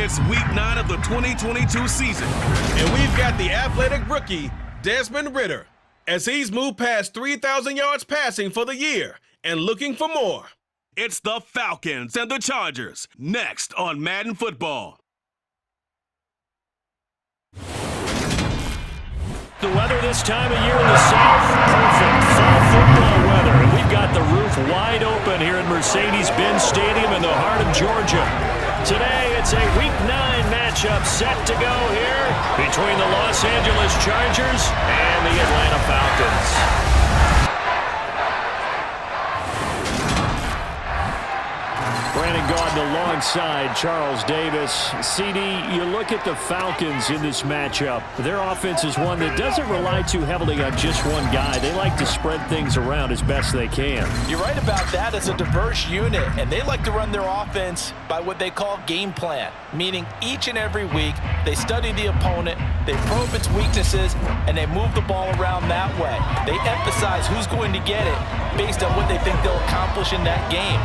It's week 9 of the 2022 season, and we've got the athletic rookie, Desmond Ridder, as he's moved past 3,000 yards passing for the year and looking for more. It's the Falcons and the Chargers, next on Madden Football. The weather this time of year in the South, perfect fall football weather. And we've got the roof wide open here at Mercedes-Benz Stadium in the heart of Georgia. Today, it's a Week 9 matchup set to go here between the Los Angeles Chargers and the Atlanta Falcons. Brandon Gaudin alongside Charles Davis. CD, you look at the Falcons in this matchup. Their offense is one that doesn't rely too heavily on just one guy. They like to spread things around as best they can. You're right about that. It's a diverse unit, and they like to run their offense by what they call game plan, meaning each and every week they study the opponent, they probe its weaknesses, and they move the ball around that way. They emphasize who's going to get it based on what they think they'll accomplish in that game.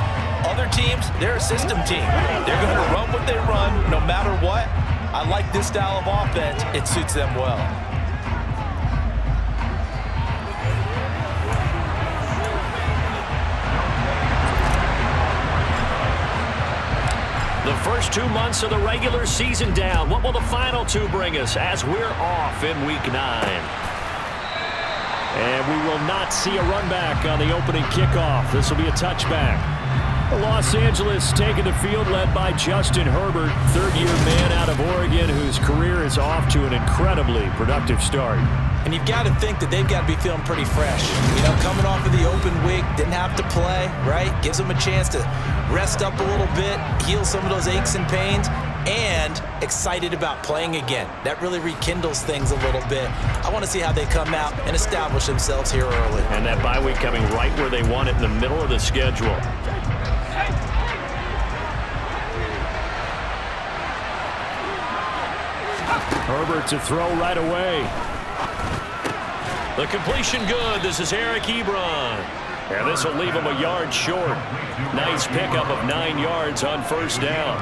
Other teams, they're a system team. They're going to run what they run no matter what. I like this style of offense. It suits them well. The first 2 months of the regular season down. What will the final 2 bring us as we're off in Week 9? And we will not see a run back on the opening kickoff. This will be a touchback. Los Angeles taking the field led by Justin Herbert, third-year man out of Oregon whose career is off to an incredibly productive start. And you've got to think that they've got to be feeling pretty fresh. You know, coming off of the open week, didn't have to play, right? Gives them a chance to rest up a little bit, heal some of those aches and pains, and excited about playing again. That really rekindles things a little bit. I want to see how they come out and establish themselves here early. And that bye week coming right where they want it in the middle of the schedule. Herbert to throw right away. The completion good. This is Eric Ebron. And this will leave him a yard short. Nice pickup of 9 yards on first down.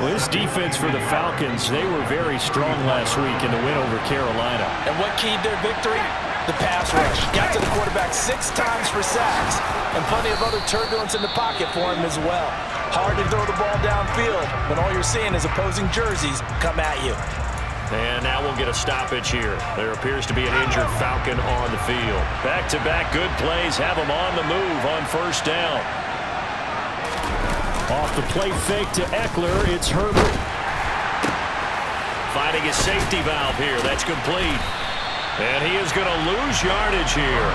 Well, this defense for the Falcons, they were very strong last week in the win over Carolina. And what keyed their victory? The pass rush. Got to the quarterback 6 times for sacks. And plenty of other turbulence in the pocket for him as well. Hard to throw the ball downfield when all you're seeing is opposing jerseys come at you. And now we'll get a stoppage here. There appears to be an injured Falcon on the field. Back-to-back good plays have him on the move on first down. Off the play fake to Eckler, it's Herbert. Finding his safety valve here. That's complete. And he is going to lose yardage here.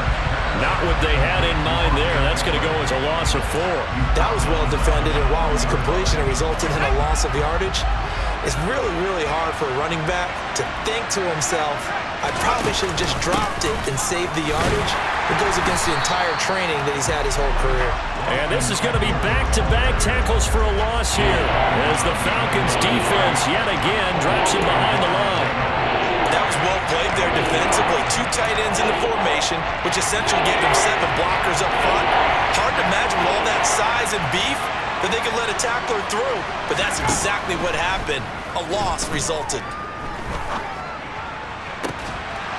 Not what they had in mind there. That's going to go as a loss of 4. That was well defended, and while it was a completion, it resulted in a loss of yardage. It's really, really hard for a running back to think to himself, I probably should have just dropped it and saved the yardage. It goes against the entire training that he's had his whole career. And this is going to be back-to-back tackles for a loss here as the Falcons defense yet again drops him behind the line. That was well played there defensively. 2 tight ends in the formation, which essentially gave them 7 blockers up front. Hard to imagine with all that size and beef that they could let a tackler through. But that's exactly what happened. A loss resulted.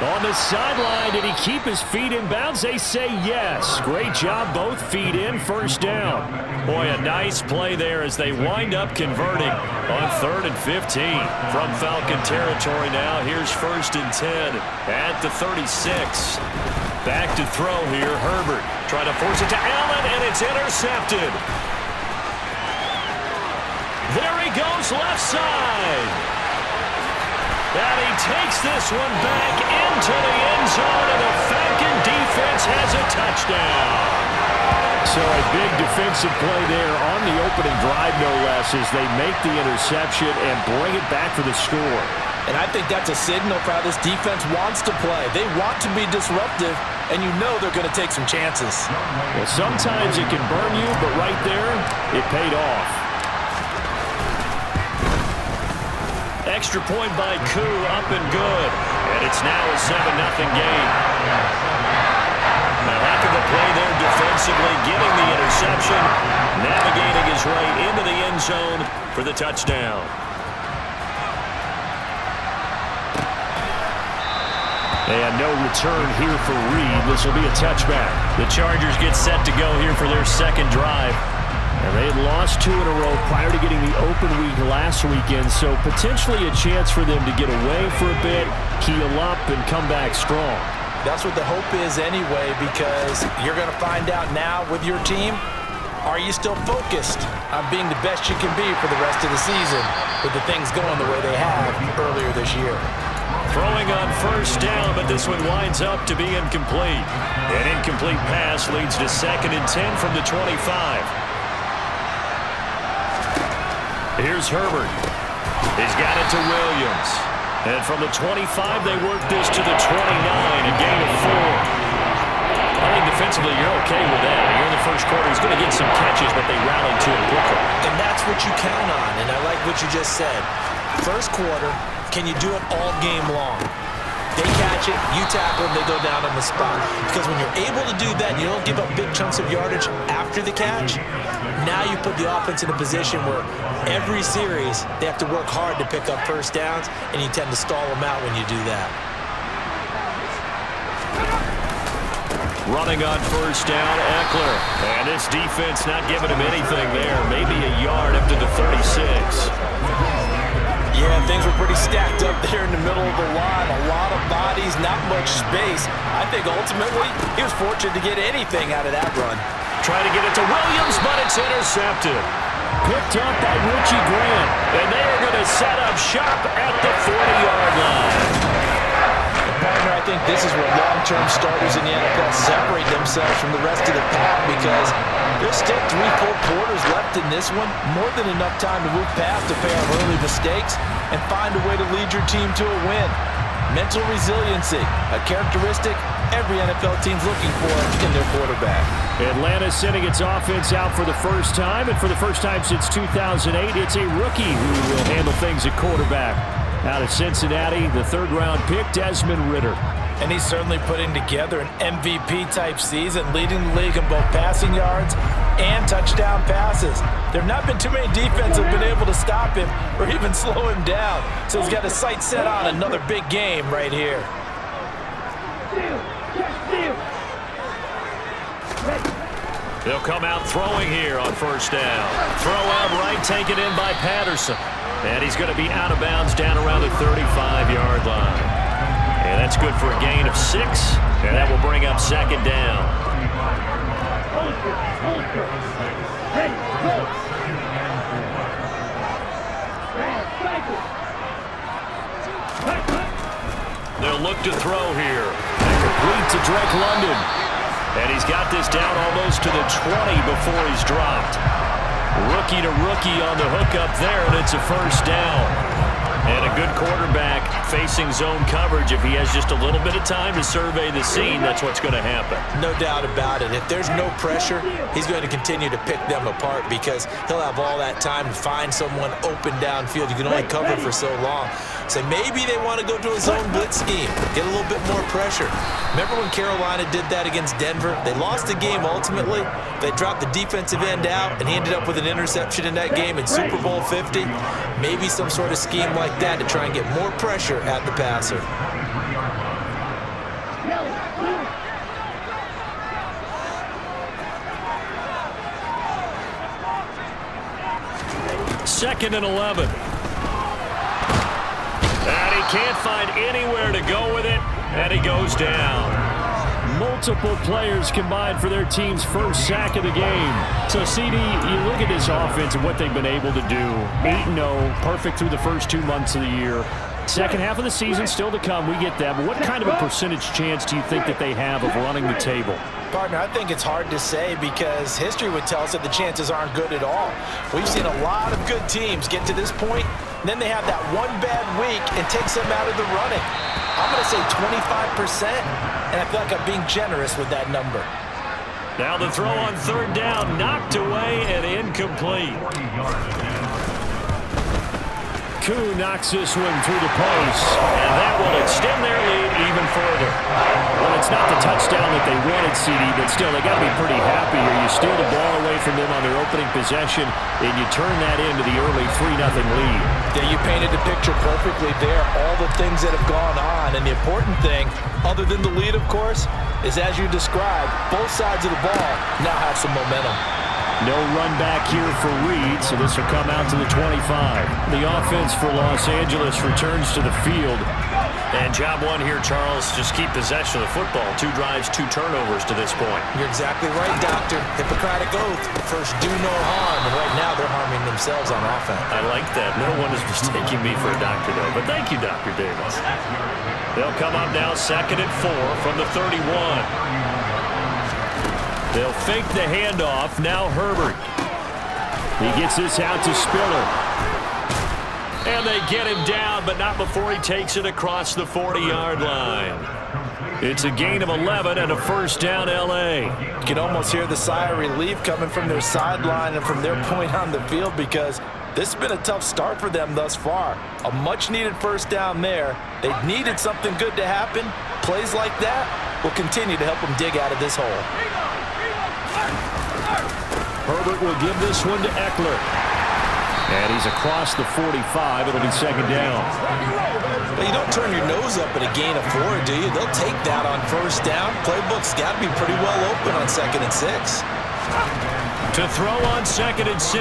On the sideline, did he keep his feet in bounds? They say yes. Great job, both feet in, first down. Boy, a nice play there as they wind up converting on 3rd and 15. From Falcon territory now, here's 1st and 10 at the 36. Back to throw here, Herbert. Trying to force it to Allen, and it's intercepted. There he goes, left side. And he takes this one back into the end zone, and the Falcon defense has a touchdown. So a big defensive play there on the opening drive, no less, as they make the interception and bring it back for the score. And I think that's a signal for how this defense wants to play. They want to be disruptive, and you know they're going to take some chances. Well, sometimes it can burn you, but right there, it paid off. Extra point by Koo, up and good. And it's now a 7-0 game. Now, heck of a play there defensively, getting the interception, navigating his his way into the end zone for the touchdown. And no return here for Reed. This will be a touchback. The Chargers get set to go here for their second drive. And they had lost 2 in a row prior to getting the open week last weekend, so potentially a chance for them to get away for a bit, heal up, and come back strong. That's what the hope is anyway, because you're going to find out now with your team, are you still focused on being the best you can be for the rest of the season with the things going the way they have earlier this year? Throwing on first down, but this one winds up to be incomplete. An incomplete pass leads to 2nd and 10 from the 25. Here's Herbert. He's got it to Williams. And from the 25, they work this to the 29, a gain of 4. I think defensively you're okay with that. Here in the first quarter, he's going to get some catches, but they rallied to it quickly. And that's what you count on, and I like what you just said. First quarter, can you do it all game long? They catch it, you tackle them, they go down on the spot. Because when you're able to do that, you don't give up big chunks of yardage after the catch. Now you put the offense in a position where every series they have to work hard to pick up first downs, and you tend to stall them out when you do that. Running on first down, Eckler. And this defense not giving him anything there. Maybe a yard up to the 36. Yeah, things were pretty stacked up there in the middle of the line. A lot of bodies, not much space. I think ultimately he was fortunate to get anything out of that run. Trying to get it to Williams, but it's intercepted. Picked up by Richie Grant. And they are going to set up shop at the 40-yard line. Partner, I think this is where long-term starters in the NFL separate themselves from the rest of the pack, because there's still 3 full quarters left in this one. More than enough time to move past to pay off early mistakes and find a way to lead your team to a win. Mental resiliency, a characteristic every NFL team's looking for in their quarterback. Atlanta sending its offense out for the first time, and for the first time since 2008, it's a rookie who will handle things at quarterback. Out of Cincinnati, the 3rd-round pick, Desmond Ridder. And he's certainly putting together an MVP-type season, leading the league in both passing yards and touchdown passes. There have not been too many defenses that have been able to stop him or even slow him down. So he's got his sights set on another big game right here. They'll come out throwing here on first down. Throw out right, taken in by Patterson. And he's going to be out of bounds down around the 35-yard line. And that's good for a gain of 6. And that will bring up 2nd down. They'll look to throw here. Complete to Drake London. And he's got this down almost to the 20 before he's dropped. Rookie to rookie on the hook up there, and it's a first down. And a good quarterback facing zone coverage. If he has just a little bit of time to survey the scene, that's what's going to happen. No doubt about it. If there's no pressure, he's going to continue to pick them apart, because he'll have all that time to find someone open downfield. You can only cover for so long. So maybe they want to go to a zone blitz scheme, get a little bit more pressure. Remember when Carolina did that against Denver? They lost the game ultimately. They dropped the defensive end out, and he ended up with an interception in that game in Super Bowl 50. Maybe some sort of scheme like that to try and get more pressure at the passer. Second and 11. And he can't find anywhere to go with it, and he goes down. Multiple players combined for their team's first sack of the game. So, CD, you look at this offense and what they've been able to do. 8-0, perfect through the first 2 months of the year. Second half of the season still to come, we get that. But what kind of a percentage chance do you think that they have of running the table? Partner, I think it's hard to say, because history would tell us that the chances aren't good at all. We've seen a lot of good teams get to this point, and then they have that one bad week and takes them out of the running. I'm going to say 25%, and I feel like I'm being generous with that number. Now the throw on 3rd down, knocked away and incomplete. Kuhn knocks this one through the post, and that will extend their lead even further. Well, it's not the touchdown that they wanted, CD, but still, they got to be pretty happy here. You steal the ball away from them on their opening possession, and you turn that into the early 3-0 lead. Yeah, you painted the picture perfectly there, all the things that have gone on, and the important thing, other than the lead, of course, is as you described, both sides of the ball now have some momentum. No run back here for Reed, so this will come out to the 25. The offense for Los Angeles returns to the field. And job one here, Charles, just keep possession of the football. 2 drives, 2 turnovers to this point. You're exactly right, Doctor. Hippocratic oath. First, do no harm, and right now they're harming themselves on offense. I like that. No one is mistaking me for a doctor, though. But thank you, Dr. Davis. They'll come up now 2nd and 4 from the 31. They'll fake the handoff. Now Herbert. He gets this out to Spiller. And they get him down, but not before he takes it across the 40-yard line. It's a gain of 11 and a first down, L.A. You can almost hear the sigh of relief coming from their sideline and from their point on the field because this has been a tough start for them thus far. A much-needed first down there. They needed something good to happen. Plays like that will continue to help them dig out of this hole. Herbert will give this one to Eckler. And he's across the 45. It'll be 2nd down. Well, you don't turn your nose up at a gain of 4, do you? They'll take that on first down. Playbook's got to be pretty well open on 2nd and 6. To throw on 2nd and 6.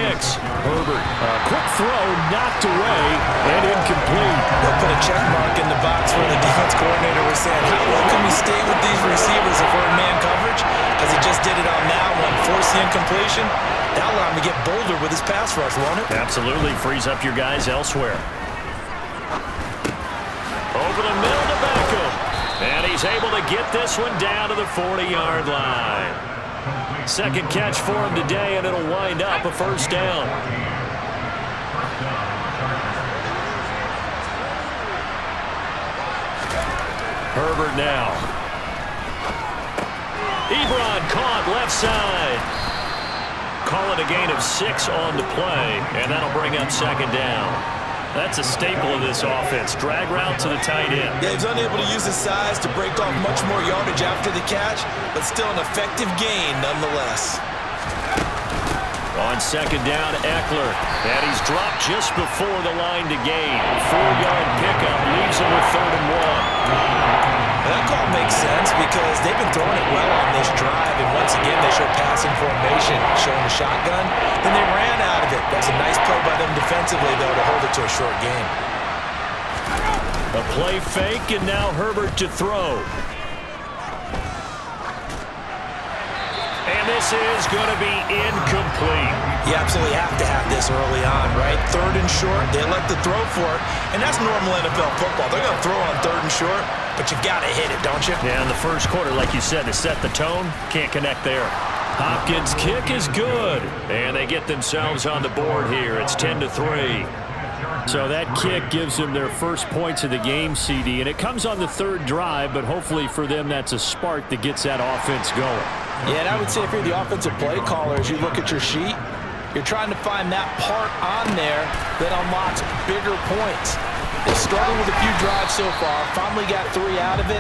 Herbert, a quick throw, knocked away, and incomplete. They'll put a check mark in the box where the defense coordinator was saying, how long can we stay with these receivers if we're in man coverage? Because he just did it on that one, force the incompletion. That'll allow him to get bolder with his pass rush, won't it? Absolutely. Frees up your guys elsewhere. Over the middle to Beckham. And he's able to get this one down to the 40-yard line. 2nd catch for him today, and it'll wind up a first down. Herbert now. Ebron caught left side. Call it a gain of 6 on the play, and that'll bring up 2nd down. That's a staple of this offense. Drag route to the tight end. Yeah, he's unable to use his size to break off much more yardage after the catch, but still an effective gain nonetheless. On 2nd down, Eckler. And he's dropped just before the line to gain. 4-yard pickup leaves him with 3rd and 1. That call makes sense because they've been throwing it well on this drive, and once again they showed passing formation, showing the shotgun, then they ran out of it. That's a nice play by them defensively, though, to hold it to a short game. A play fake, and now Herbert to throw. And this is going to be incomplete. You absolutely have to have this early on, right? 3rd and short, they elect to throw for it, and that's normal NFL football. They're going to throw on 3rd and short, but you've got to hit it, don't you? Yeah, in the first quarter, like you said, to set the tone, can't connect there. Hopkins' kick is good, and they get themselves on the board here. It's 10-3. So that kick gives them their first points of the game, CD, and it comes on the 3rd drive, but hopefully for them that's a spark that gets that offense going. Yeah, and I would say if you're the offensive play caller, as you look at your sheet, you're trying to find that part on there that unlocks bigger points. They struggled with a few drives so far, finally got 3 out of it.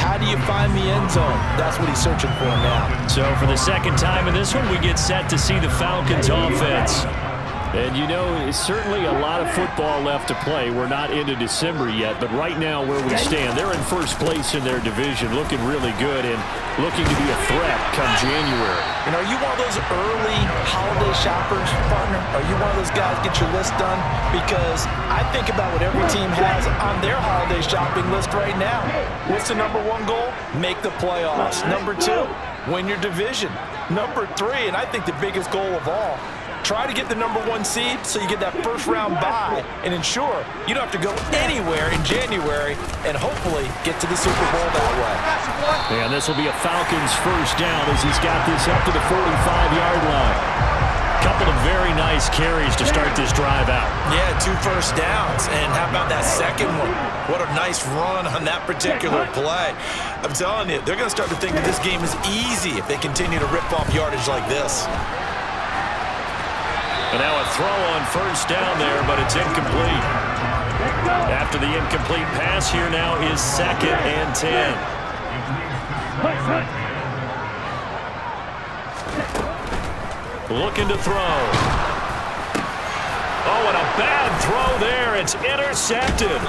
How do you find the end zone? That's what he's searching for now. So for the 2nd time in this one, we get set to see the Falcons offense. And you know, it's certainly a lot of football left to play. We're not into December yet, but right now where we stand, they're in first place in their division, looking really good and looking to be a threat come January. And are you one of those early holiday shoppers, partner? Are you one of those guys get your list done? Because I think about what every team has on their holiday shopping list right now. What's the number 1 goal? Make the playoffs. Number 2, win your division. Number 3, and I think the biggest goal of all, try to get the number 1 seed so you get that first-round bye and ensure you don't have to go anywhere in January and hopefully get to the Super Bowl that way. And this will be a Falcons first down as he's got this up to the 45-yard line. Couple of very nice carries to start this drive out. Yeah, 2 first downs. And how about that second one? What a nice run on that particular play. I'm telling you, they're going to start to think that this game is easy if they continue to rip off yardage like this. And now a throw on first down there, but it's incomplete. After the incomplete pass, here now is 2nd and 10. Looking to throw. Oh, and a bad throw there. It's intercepted.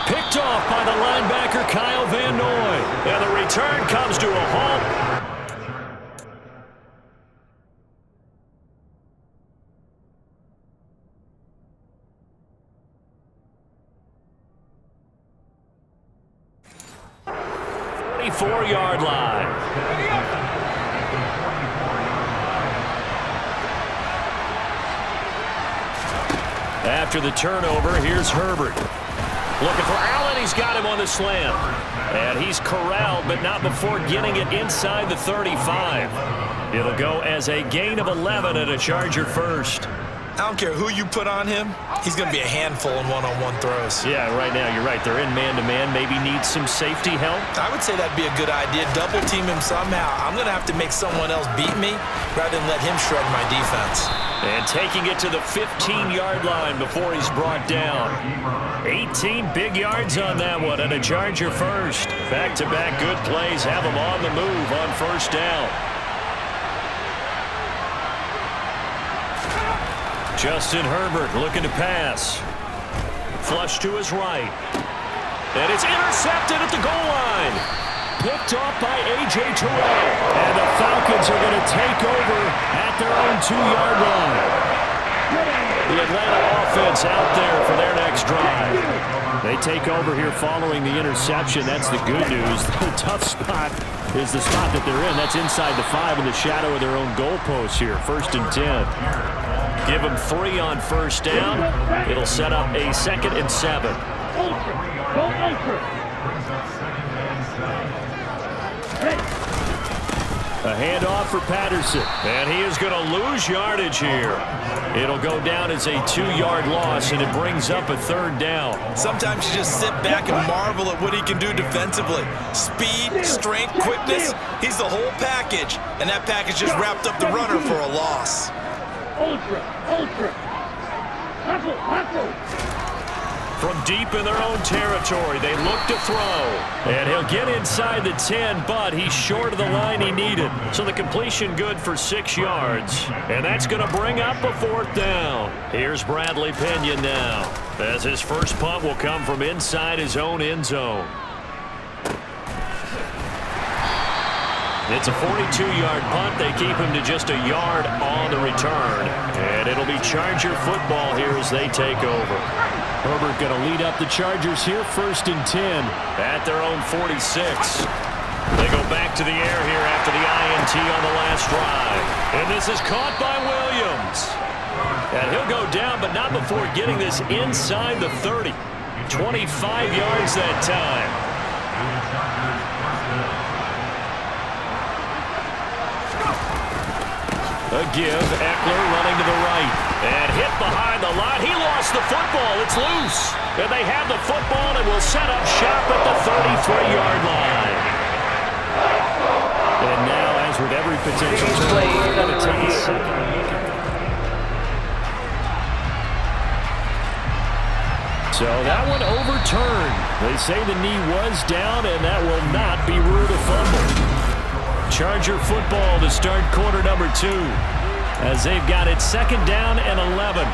Picked off by the linebacker, Kyle Van Noy. And the return comes to a halt. Four-yard line. After the turnover, here's Herbert. Looking for Allen. He's got him on the slant. And he's corralled, but not before getting it inside the 35. It'll go as a gain of 11 and a Charger first. I don't care who you put on him. He's going to be a handful in one-on-one throws. Yeah, right now, you're right. They're in man-to-man. Maybe needs some safety help. I would say that'd be a good idea. Double team him somehow. I'm going to have to make someone else beat me rather than let him shred my defense. And taking it to the 15-yard line before he's brought down. 18 big yards on that one, and a Charger first. Back-to-back good plays have him on the move on first down. Justin Herbert looking to pass. Flush to his right. And it's intercepted at the goal line. Picked off by A.J. Terrell. And the Falcons are going to take over at their own 2-yard line. The Atlanta offense out there for their next drive. They take over here following the interception. That's the good news. The tough spot is the spot that they're in. That's inside the 5 in the shadow of their own goalpost here. 1st and 10. Give them 3 on first down. It'll set up a 2nd and 7. A handoff for Patterson. And he is going to lose yardage here. It'll go down as a 2-yard loss, and it brings up a 3rd down. Sometimes you just sit back and marvel at what he can do defensively. Speed, strength, quickness. He's the whole package. And that package just wrapped up the runner for a loss. From deep in their own territory, they look to throw. And he'll get inside the 10, but he's short of the line he needed. So the completion good for 6 yards. And that's going to bring up a 4th down. Here's Bradley Pinion now, as his first punt will come from inside his own end zone. It's a 42-yard punt. They keep him to just a yard on the return. And it'll be Charger football here as they take over. Herbert going to lead up the Chargers here, 1st and 10. At their own 46. They go back to the air here after the INT on the last drive. And this is caught by Williams. And he'll go down, but not before getting this inside the 30. 25 yards that time. A give, Eckler running to the right. And hit behind the line. He lost the football. It's loose. And they have the football and will set up shop at the 33-yard line. And now, as with every potential play, we're going to take a second look. So that one overturned. They say the knee was down, and that will not be ruled a fumble. Charger football to start quarter number 2, as they've got it 2nd down and 11.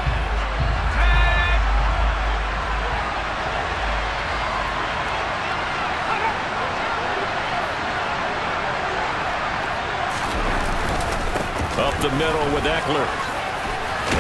Up the middle with Eckler.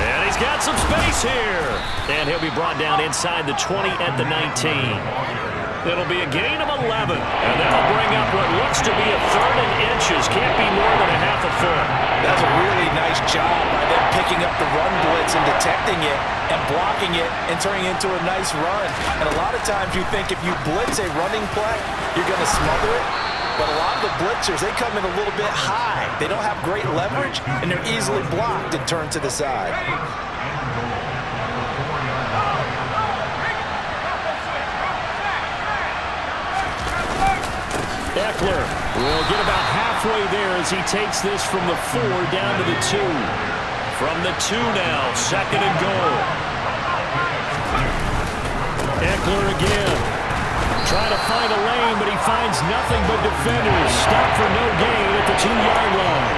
And he's got some space here. And he'll be brought down inside the 20 at the 19. It'll be a gain of 11. And that'll bring up what looks to be a 3rd and inches. Can't be more than a half a foot. That's a really nice job by them picking up the run blitz and detecting it and blocking it and turning it into a nice run. And a lot of times you think if you blitz a running play, you're going to smother it. But a lot of the blitzers, they come in a little bit high. They don't have great leverage, and they're easily blocked and turned to the side. Eckler will get about halfway there as he takes this from the 4 down to the 2. From the 2 now, 2nd and goal. Eckler again. Trying to find a lane, but he finds nothing but defenders. Stop for no gain at the 2-yard line.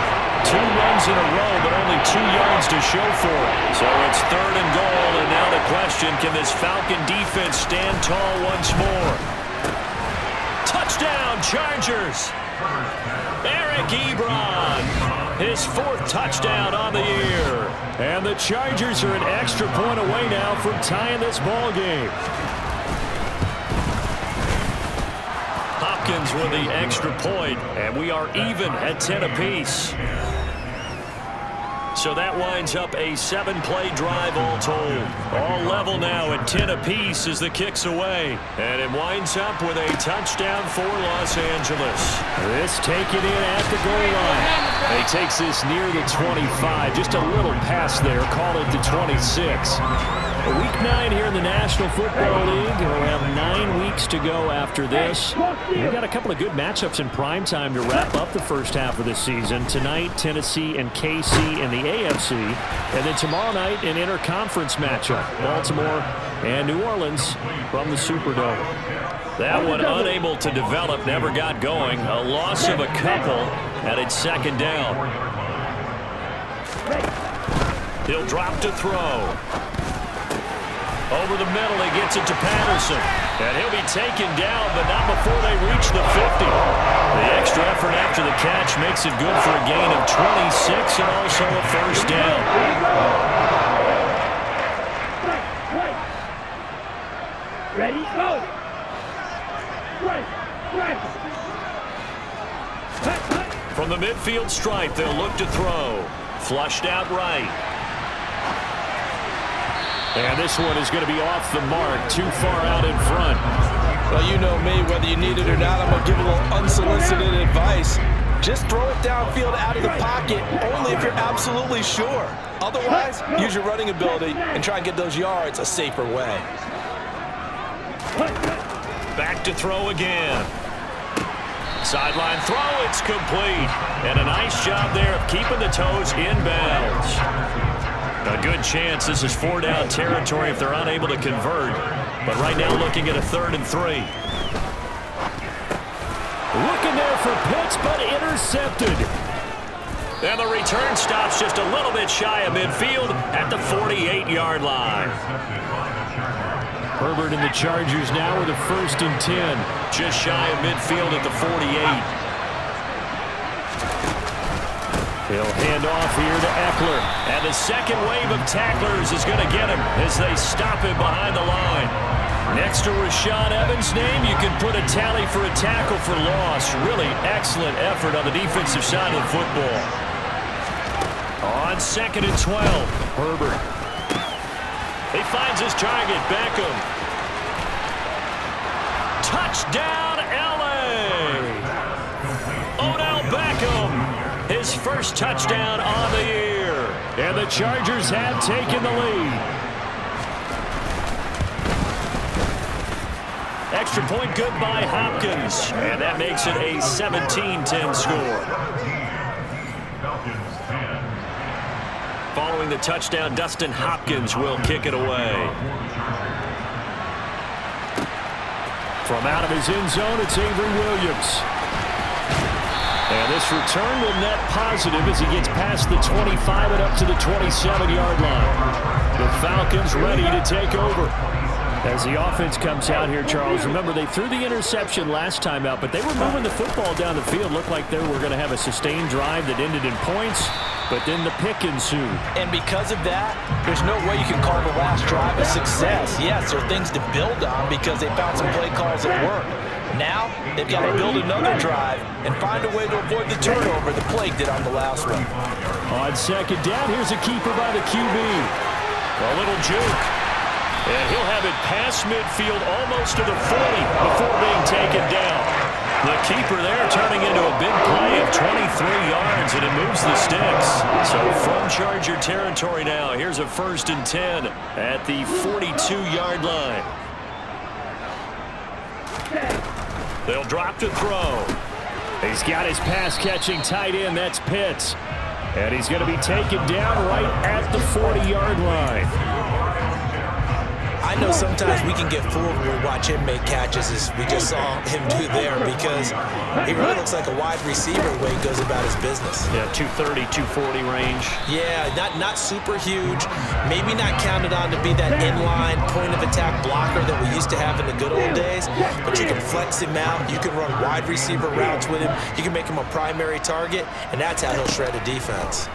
2 runs in a row, but only 2 yards to show for it. So it's 3rd and goal, and now the question, can this Falcon defense stand tall once more? Touchdown, Chargers! Eric Ebron, his 4th touchdown on the year. And the Chargers are an extra point away now from tying this ball game. Hopkins with the extra point, and we are even at 10 apiece. So that winds up a 7-play drive all told. All level now at 10 apiece as the kick's away. And it winds up with a touchdown for Los Angeles. This taken in at the goal line. He takes this near the 25. Just a little pass there. Call it the 26. Week 9 here in the National Football League. We'll have 9 weeks to go after this. We've got a couple of good matchups in prime time to wrap up the first half of the season. Tonight, Tennessee and KC in the AFC. And then tomorrow night, an interconference matchup. Baltimore and New Orleans from the Superdome. That one unable to develop, never got going. A loss of a couple, and it's 2nd down. He'll drop to throw. Over the middle, he gets it to Patterson. And he'll be taken down, but not before they reach the 50. The extra effort after the catch makes it good for a gain of 26 and also a 1st down. Ready, go! From the midfield stripe, they'll look to throw. Flushed out right. And this one is going to be off the mark, too far out in front. Well, you know me, whether you need it or not, I'm going to give a little unsolicited advice. Just throw it downfield out of the pocket, only if you're absolutely sure. Otherwise, use your running ability and try and get those yards a safer way. Back to throw again. Sideline throw, it's complete. And a nice job there of keeping the toes in bounds. A good chance this is 4-down territory if they're unable to convert. But right now looking at a 3rd and 3. Looking there for Pitts, but intercepted. And the return stops just a little bit shy of midfield at the 48-yard line. Herbert and the Chargers now with a 1st and 10. Just shy of midfield at the 48. He'll hand off here to Eckler. And the second wave of tacklers is going to get him as they stop him behind the line. Next to Rashaan Evans' name, you can put a tally for a tackle for loss. Really excellent effort on the defensive side of the football. On 2nd and 12, Herbert. He finds his target, Beckham. Touchdown, L.A. Odell Beckham. His 1st touchdown on the year. And the Chargers have taken the lead. Extra point good by Hopkins. And that makes it a 17-10 score. Following the touchdown, Dustin Hopkins will kick it away. From out of his end zone, it's Avery Williams. And this return will net positive as he gets past the 25 and up to the 27-yard line. The Falcons ready to take over. As the offense comes out here, Charles, remember they threw the interception last time out, but they were moving the football down the field. Looked like they were going to have a sustained drive that ended in points, but then the pick ensued. And because of that, there's no way you can call the last drive a success. Yes, there are things to build on because they found some play calls that work. Now, they've got to build another drive and find a way to avoid the turnover the Plague did on the last one. On 2nd down, here's a keeper by the QB. A little juke. And he'll have it past midfield almost to the 40 before being taken down. The keeper there turning into a big play of 23 yards, and it moves the sticks. So from Charger territory now, here's a 1st and 10 at the 42-yard line. They'll drop to throw. He's got his pass-catching tight end. That's Pitts. And he's going to be taken down right at the 40-yard line. I know sometimes we can get fooled when we watch him make catches, as we just saw him do there, because he really looks like a wide receiver the way he goes about his business. Yeah, 230, 240 range. Yeah, not super huge. Maybe not counted on to be that inline point-of-attack blocker that we used to have in the good old days, but you can flex him out. You can run wide receiver routes with him. You can make him a primary target, and that's how he'll shred a defense.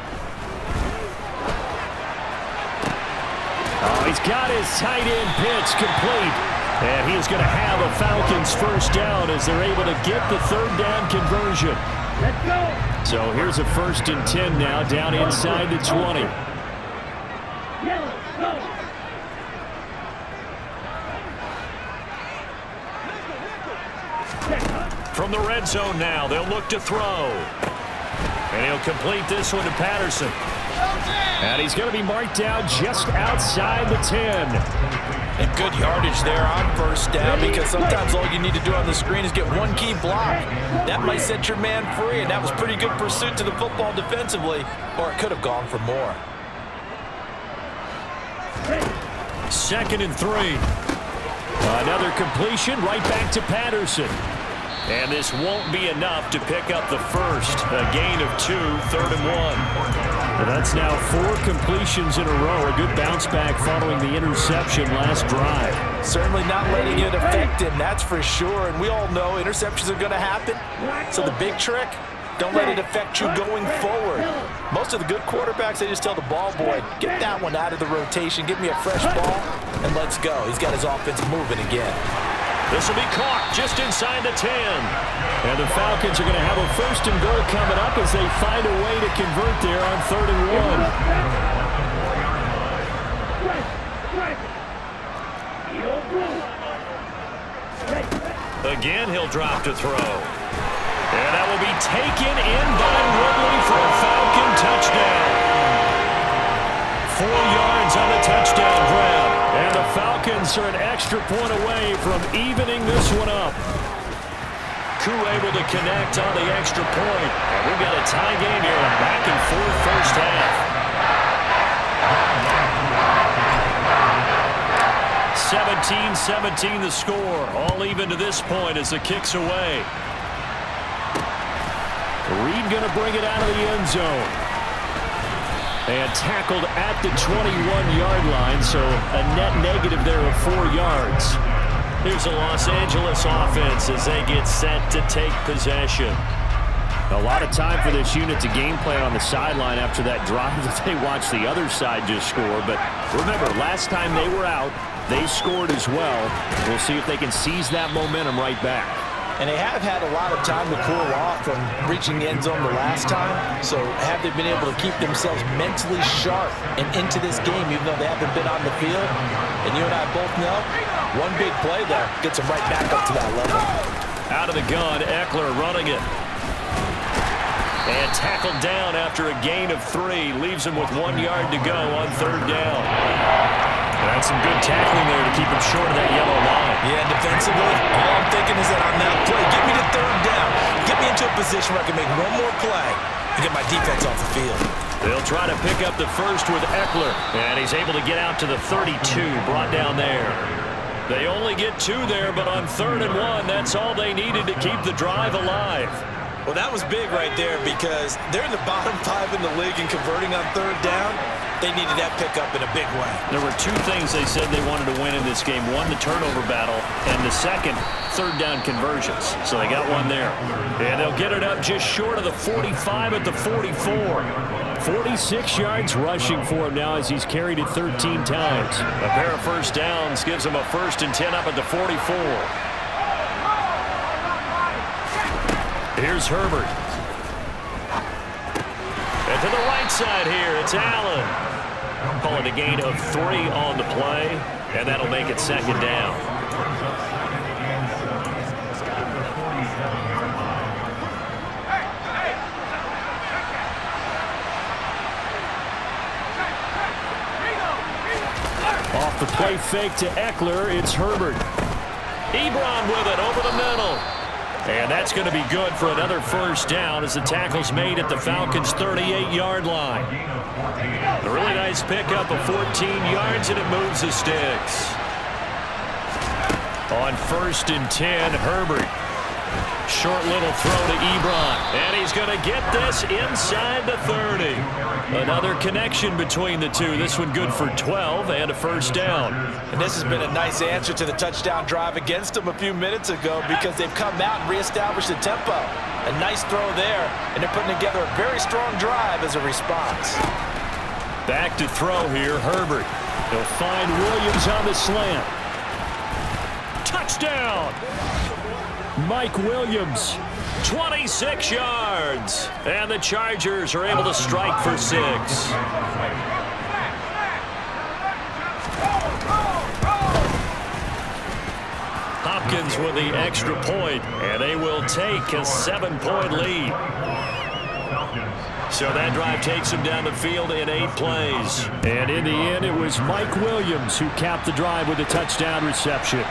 Oh, he's got his tight end pitch complete. And he is going to have a Falcons first down as they're able to get the third down conversion. Let's go. So here's a 1st and 10 now, down inside the 20. Yellow, go. From the red zone now, they'll look to throw. And he'll complete this one to Patterson. And he's going to be marked down just outside the 10. And good yardage there on first down, because sometimes all you need to do on the screen is get one key block. That might set your man free, and that was pretty good pursuit to the football defensively, or it could have gone for more. 2nd and 3. Another completion right back to Patterson. And this won't be enough to pick up the first. A gain of 2, 3rd and 1. Well, that's now 4 completions in a row. A good bounce back following the interception last drive. Certainly not letting it affect him, that's for sure. And we all know interceptions are going to happen. So the big trick, don't let it affect you going forward. Most of the good quarterbacks, they just tell the ball boy, get that one out of the rotation, give me a fresh ball, and let's go. He's got his offense moving again. This will be caught just inside the 10. And the Falcons are going to have a 1st and goal coming up as they find a way to convert there on 3rd and 1. Again, he'll drop to throw. And that will be taken in by Ridley for a Falcon touchdown. 4 yards on the touchdown grab. And the Falcons are an extra point away from evening this one up. Koo able to connect on the extra point. And we've got a tie game here, a back and forth first half. 17-17 the score. All even to this point as the kick's away. Reed going to bring it out of the end zone. And tackled at the 21-yard line, so a net negative there of 4 yards. Here's the Los Angeles offense as they get set to take possession. A lot of time for this unit to game plan on the sideline after that drive that they watched the other side just score. But remember, last time they were out, they scored as well. We'll see if they can seize that momentum right back. And they have had a lot of time to cool off from reaching the end zone the last time. So have they been able to keep themselves mentally sharp and into this game, even though they haven't been on the field? And you and I both know, one big play there gets them right back up to that level. Out of the gun, Eckler running it. And tackled down after a gain of 3. Leaves him with 1 yard to go on 3rd down. That's some good tackling there to keep him short of that yellow line. Yeah, defensively, all I'm thinking is that on that play, get me to 3rd down. Get me into a position where I can make one more play and get my defense off the field. They'll try to pick up the first with Eckler. And he's able to get out to the 32, brought down there. They only get 2 there, but on 3rd and 1, that's all they needed to keep the drive alive. Well, that was big right there because they're in the bottom 5 in the league and converting on 3rd down. They needed that pickup in a big way. There were 2 things they said they wanted to win in this game. One, the turnover battle, and the second, 3rd down conversions. So they got one there. And they'll get it up just short of the 45 at the 44. 46 yards rushing for him now as he's carried it 13 times. A pair of first downs gives him a 1st and 10 up at the 44. Here's Herbert. And to the right side here, it's Allen. Call it a gain of 3 on the play, and that'll make it 2nd down. Off the play fake to Eckler, it's Herbert. Ebron with it over the middle. And that's going to be good for another first down as the tackle's made at the Falcons' 38-yard line. A really nice pickup of 14 yards, and it moves the sticks. On 1st and 10, Herbert. Short little throw to Ebron. And he's going to get this inside the 30. Another connection between the two. This one good for 12 and a first down. And this has been a nice answer to the touchdown drive against them a few minutes ago because they've come out and reestablished the tempo. A nice throw there, and they're putting together a very strong drive as a response. Back to throw here, Herbert. He'll find Williams on the slant. Touchdown! Mike Williams, 26 yards. And the Chargers are able to strike for 6. Hopkins with the extra point, and they will take a 7-point lead. So that drive takes him down the field in 8 plays. And in the end, it was Mike Williams who capped the drive with a touchdown reception.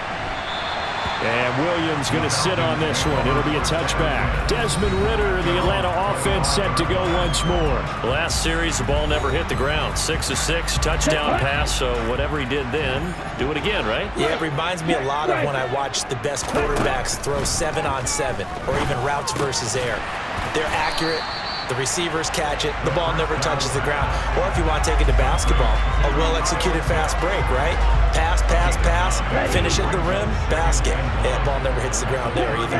And Williams going to sit on this one. It'll be a touchback. Desmond Ridder, the Atlanta offense, set to go once more. Last series, the ball never hit the ground. 6 of 6, touchdown pass. So whatever he did then, do it again, right? Yeah, it reminds me a lot of when I watched the best quarterbacks throw 7-on-7 or even routes versus air. They're accurate. The receivers catch it. The ball never touches the ground. Or if you want to take it to basketball, a well-executed fast break, right? Pass, pass, pass, finish at the rim, basket. Yeah, ball never hits the ground there either.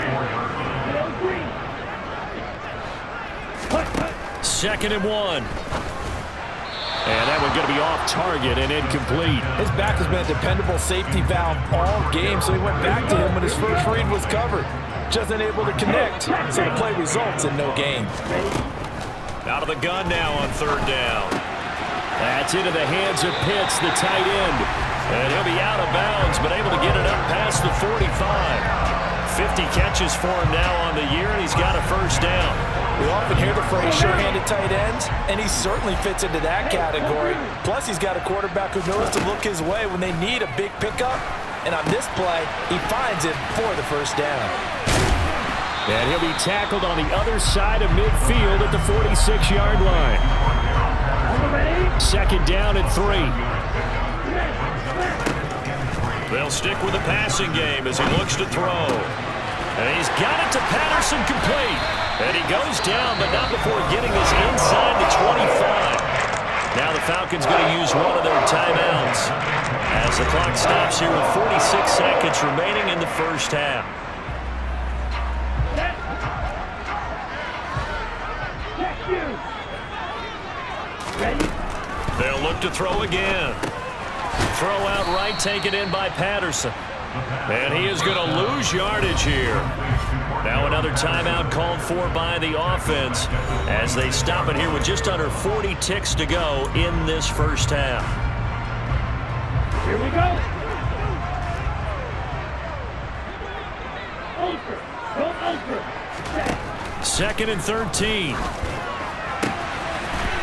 2nd and 1. And that one's going to be off target and incomplete. His back has been a dependable safety valve all game, so he went back to him when his first read was covered. Just unable to connect, so the play results in no gain. Out of the gun now on 3rd down. That's into the hands of Pitts, the tight end. And he'll be out of bounds, but able to get it up past the 45. 50 catches for him now on the year, and he's got a first down. We often hear the phrase sure-handed tight ends, and he certainly fits into that category. Plus, he's got a quarterback who knows to look his way when they need a big pickup. And on this play, he finds it for the first down. And he'll be tackled on the other side of midfield at the 46-yard line. 2nd down and 3. They'll stick with the passing game as he looks to throw. And he's got it to Patterson, complete. And he goes down, but not before getting us inside the 25. Now the Falcons going to use one of their timeouts as the clock stops here with 46 seconds remaining in the first half. They'll look to throw again. Throw out right, taken in by Patterson. And he is going to lose yardage here. Now another timeout called for by the offense as they stop it here with just under 40 ticks to go in this first half. Here we go. Ultra. Go ultra. 2nd and 13.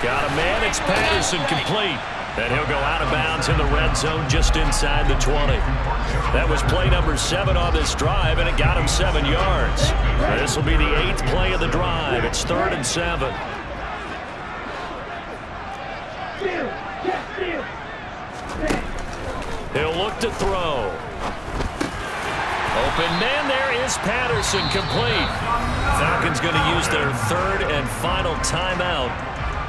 Got a man. It's Patterson, complete. And he'll go out of bounds in the red zone just inside the 20. That was play number 7 on this drive, and it got him 7 yards. This will be the 8th play of the drive. It's 3rd and 7. He'll look to throw. Open man, there is Patterson, complete. Falcons going to use their 3rd and final timeout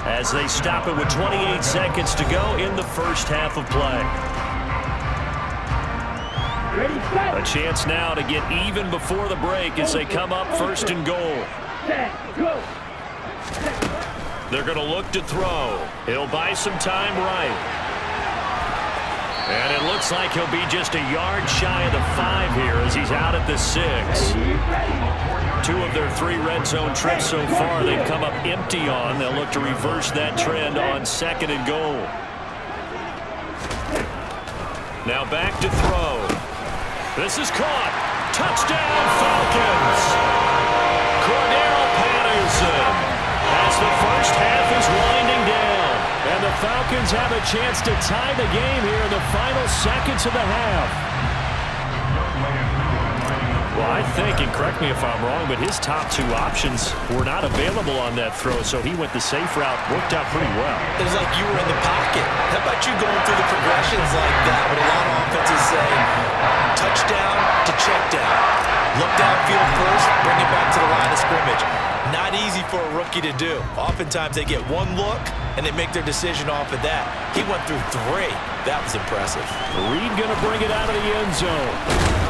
as they stop it with 28 seconds to go in the first half of play. A chance now to get even before the break as they come up 1st and goal. They're going to look to throw. He'll buy some time right. And it looks like he'll be just a yard shy of the 5 here as he's out at the 6. 2 of their 3 red zone trips so far they've come up empty on. They'll look to reverse that trend on 2nd and goal. Now back to throw. This is caught. Touchdown, Falcons. Cordero Patterson as the first half is winding down. And the Falcons have a chance to tie the game here in the final seconds of the half. Well, I think, and correct me if I'm wrong, but his top two options were not available on that throw, so he went the safe route. Worked out pretty well. It was like you were in the pocket. How about you going through the progressions like that? What a lot of offenses say, touchdown to check down. Look downfield first, bring it back to the line of scrimmage. Not easy for a rookie to do. Oftentimes they get one look, and they make their decision off of that. He went through 3. That was impressive. Reed going to bring it out of the end zone.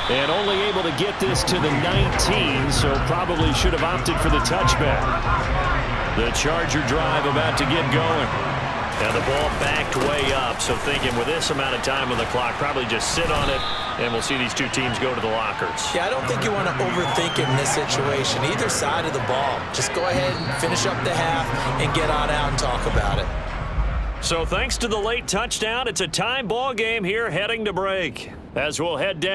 And only able to get this to the 19, so probably should have opted for the touchback. The Charger drive about to get going. And the ball backed way up, so thinking with this amount of time on the clock, probably just sit on it, and we'll see these two teams go to the lockers. Yeah, I don't think you want to overthink it in this situation. Either side of the ball. Just go ahead and finish up the half and get on out and talk about it. So thanks to the late touchdown, it's a tie ball game here heading to break. As we'll head down.